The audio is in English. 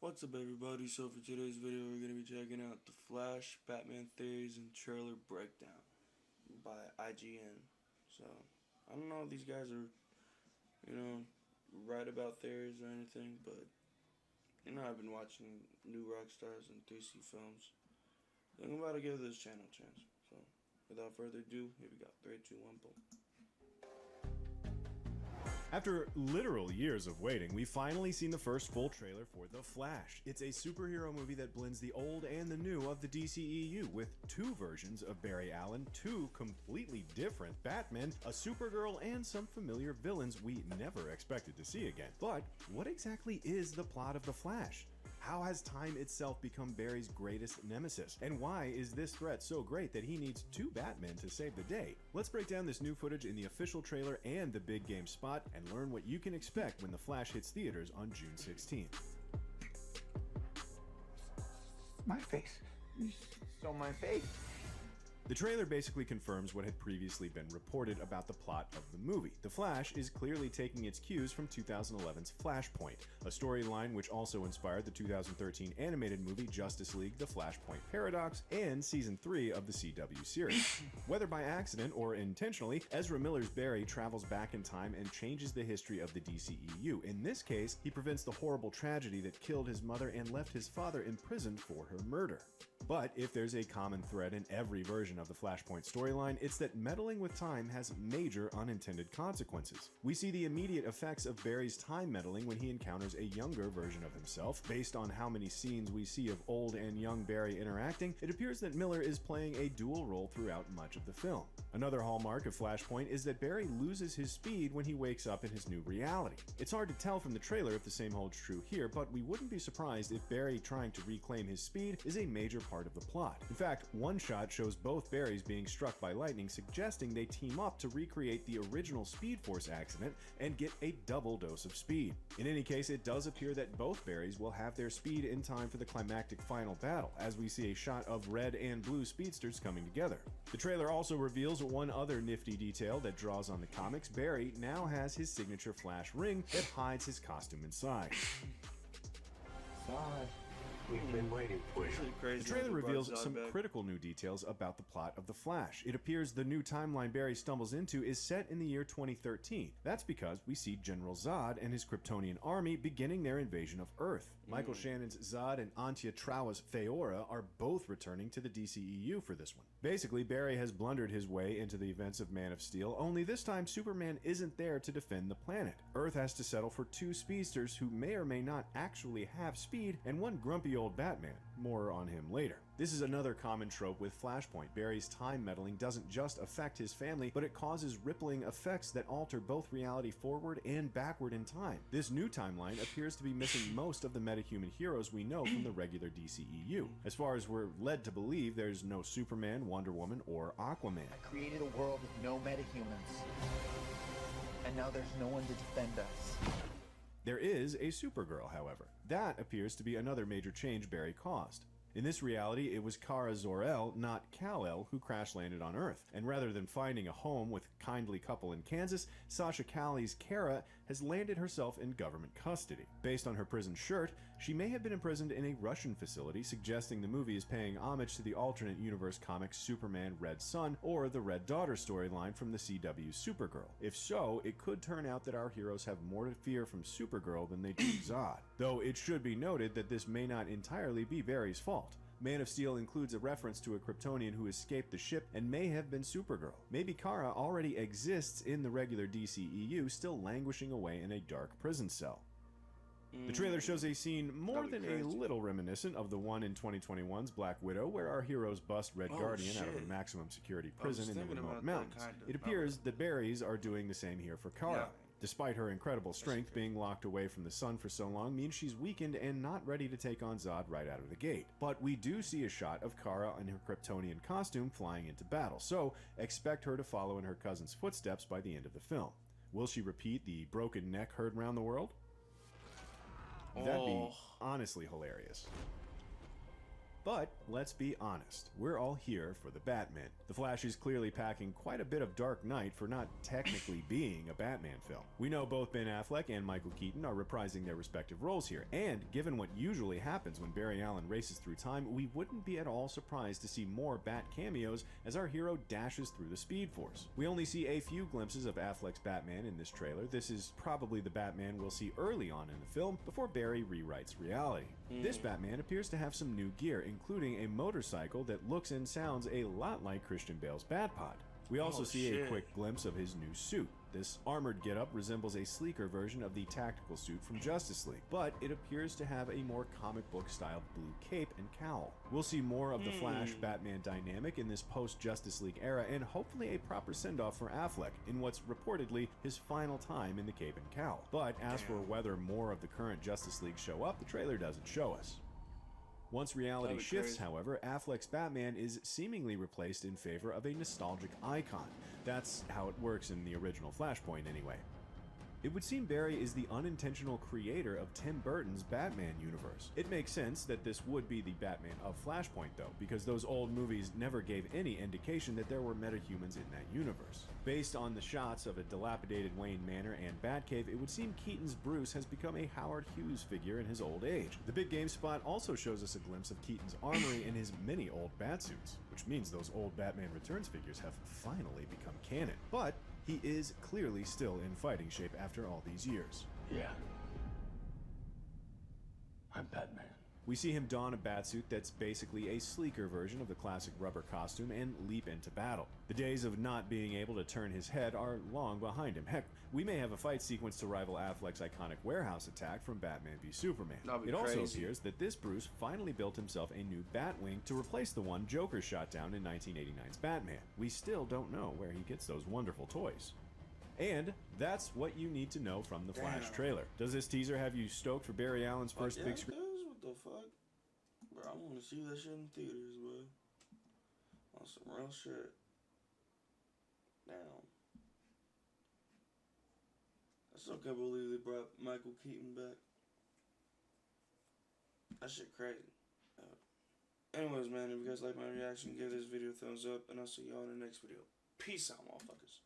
What's up everybody, so for today's video we're going to be checking out The Flash, Batman Theories, and Trailer Breakdown by IGN. So, I don't know if these guys are, right about theories or anything, but, I've been watching new Rockstars and 3C films. So I'm about to give this channel a chance. So, without further ado, here we go. 3, 2, 1, boom. After literal years of waiting, we've finally seen the first full trailer for The Flash. It's a superhero movie that blends the old and the new of the DCEU, with two versions of Barry Allen, two completely different Batmen, a Supergirl, and some familiar villains we never expected to see again. But what exactly is the plot of The Flash? How has time itself become Barry's greatest nemesis? And why is this threat so great that he needs two Batmen to save the day? Let's break down this new footage in the official trailer and the big game spot and learn what you can expect when The Flash hits theaters on June 16th. My face. You stole my face. The trailer basically confirms what had previously been reported about the plot of the movie. The Flash is clearly taking its cues from 2011's Flashpoint, a storyline which also inspired the 2013 animated movie Justice League: The Flashpoint Paradox and Season 3 of the CW series. Whether by accident or intentionally, Ezra Miller's Barry travels back in time and changes the history of the DCEU. In this case, he prevents the horrible tragedy that killed his mother and left his father imprisoned for her murder. But if there's a common thread in every version of the Flashpoint storyline, it's that meddling with time has major unintended consequences. We see the immediate effects of Barry's time meddling when he encounters a younger version of himself. Based on how many scenes we see of old and young Barry interacting, it appears that Miller is playing a dual role throughout much of the film. Another hallmark of Flashpoint is that Barry loses his speed when he wakes up in his new reality. It's hard to tell from the trailer if the same holds true here, but we wouldn't be surprised if Barry trying to reclaim his speed is a major part of the plot. In fact, one shot shows both Barrys being struck by lightning, suggesting they team up to recreate the original Speed Force accident and get a double dose of speed. In any case, it does appear that both Barrys will have their speed in time for the climactic final battle, as we see a shot of red and blue speedsters coming together. The trailer also reveals one other nifty detail that draws on the comics. Barry now has his signature Flash ring that hides his costume inside. Zod, we've been waiting for you. The trailer reveals some critical new details about the plot of The Flash. It appears the new timeline Barry stumbles into is set in the year 2013. That's because we see General Zod and his Kryptonian army beginning their invasion of Earth. Michael Shannon's Zod and Antya Trawa's Feora are both returning to the DCEU for this one. Basically, Barry has blundered his way into the events of Man of Steel, only this time Superman isn't there to defend the planet. Earth has to settle for two speedsters who may or may not actually have speed, and one grumpy old Batman. More on him later. This is another common trope with Flashpoint. Barry's time meddling doesn't just affect his family, but it causes rippling effects that alter both reality forward and backward in time. This new timeline appears to be missing most of the metahuman heroes we know from the regular DCEU. As far as we're led to believe, there's no Superman, Wonder Woman, or Aquaman. I created a world with no metahumans. And now there's no one to defend us. There is a Supergirl, however. That appears to be another major change Barry caused. In this reality, it was Kara Zor-El, not Kal-El, who crash-landed on Earth. And rather than finding a home with a kindly couple in Kansas, Sasha Calle's Kara has landed herself in government custody. Based on her prison shirt, she may have been imprisoned in a Russian facility, suggesting the movie is paying homage to the alternate universe comic Superman Red Son or the Red Daughter storyline from the CW Supergirl. If so, it could turn out that our heroes have more to fear from Supergirl than they do Zod. Though it should be noted that this may not entirely be Barry's fault. Man of Steel includes a reference to a Kryptonian who escaped the ship and may have been Supergirl. Maybe Kara already exists in the regular DCEU, still languishing away in a dark prison cell. The trailer shows a scene more than a little reminiscent of the one in 2021's Black Widow, where our heroes bust Red Guardian out of a maximum security prison in the remote mountains. It appears the Barrys are doing the same here for Kara. Despite her incredible strength, being locked away from the sun for so long means she's weakened and not ready to take on Zod right out of the gate. But we do see a shot of Kara in her Kryptonian costume flying into battle, so expect her to follow in her cousin's footsteps by the end of the film. Will she repeat the broken neck heard around the world? That'd be honestly hilarious. But let's be honest, we're all here for the Batman. The Flash is clearly packing quite a bit of Dark Knight for not technically being a Batman film. We know both Ben Affleck and Michael Keaton are reprising their respective roles here, and given what usually happens when Barry Allen races through time, we wouldn't be at all surprised to see more Bat cameos as our hero dashes through the Speed Force. We only see a few glimpses of Affleck's Batman in this trailer. This is probably the Batman we'll see early on in the film before Barry rewrites reality. This Batman appears to have some new gear, including a motorcycle that looks and sounds a lot like Christian Bale's Batpod. We also see a quick glimpse of his new suit. This armored getup resembles a sleeker version of the tactical suit from Justice League, but it appears to have a more comic book style blue cape and cowl. We'll see more of the Flash-Batman dynamic in this post-Justice League era, and hopefully a proper send-off for Affleck in what's reportedly his final time in the cape and cowl. But as for whether more of the current Justice League show up, the trailer doesn't show us. Once reality shifts, however, Affleck's Batman is seemingly replaced in favor of a nostalgic icon. That's how it works in the original Flashpoint anyway. It would seem Barry is the unintentional creator of Tim Burton's Batman universe. It makes sense that this would be the Batman of Flashpoint though, because those old movies never gave any indication that there were metahumans in that universe. Based on the shots of a dilapidated Wayne Manor and Batcave, it would seem Keaton's Bruce has become a Howard Hughes figure in his old age. The Big Game Spot also shows us a glimpse of Keaton's armory and his many old Batsuits, which means those old Batman Returns figures have finally become canon. But he is clearly still in fighting shape after all these years. Yeah. I'm Batman. We see him don a batsuit that's basically a sleeker version of the classic rubber costume and leap into battle. The days of not being able to turn his head are long behind him. Heck, we may have a fight sequence to rival Affleck's iconic warehouse attack from Batman v Superman. It also appears that this Bruce finally built himself a new Batwing to replace the one Joker shot down in 1989's Batman. We still don't know where he gets those wonderful toys. And that's what you need to know from the Flash trailer. Does this teaser have you stoked for Barry Allen's first big screen? What the fuck? Bro, I want to see that shit in theaters, bro. On some real shit. Damn. I still can't believe they brought Michael Keaton back. That shit crazy. Anyways, man, if you guys like my reaction, give this video a thumbs up, and I'll see y'all in the next video. Peace out, motherfuckers.